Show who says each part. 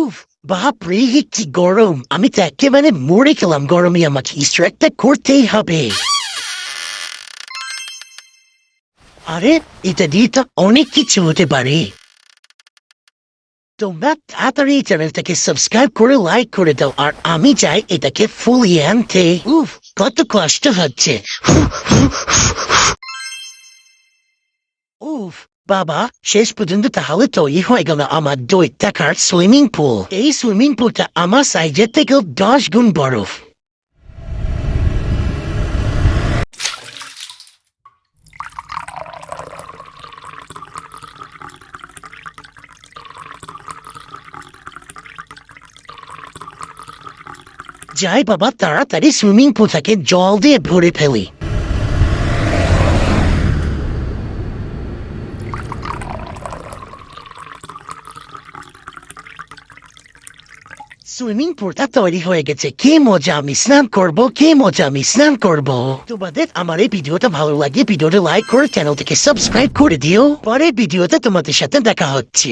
Speaker 1: উফ, বাপরে কি গরম! আমি তো একেবারে মরে গেলাম গরমে। আমাকে কিছু একটা করতেই হবে। আরে, এটা দিয়ে তো অনেক কিছু হতে পারে। তোমরা তাড়াতাড়ি এই চ্যানেলটাকে সাবস্ক্রাইব করে লাইক করে দাও, আর আমি চাই এটাকে ফুলিয়ে আনতে। উফ, কত কষ্ট হচ্ছে। উফ, বাবা, শেষ পর্যন্ত তাহলে তৈরি হয়ে গেল আমার 2 টাকার সুইমিং পুল। এই সুইমিং পুলটা আমার সাইজের থেকেও 10 গুণ বরফ। যাই বাবা, তাড়াতাড়ি সুইমিং পুলটাকে জল দিয়ে ভরে ফেলি। সুইমিং পুলটা তৈরি হয়ে গেছে। কি মজা! আমি স্নান করবো, কি মজা! আমি স্নান করবো। তোমাদের আমার এই ভিডিওটা ভালো লাগে, ভিডিওটা লাইক করে চ্যানেলটিকে সাবস্ক্রাইব করে দিও। পরের ভিডিওতে তোমাদের সাথে দেখা হচ্ছে।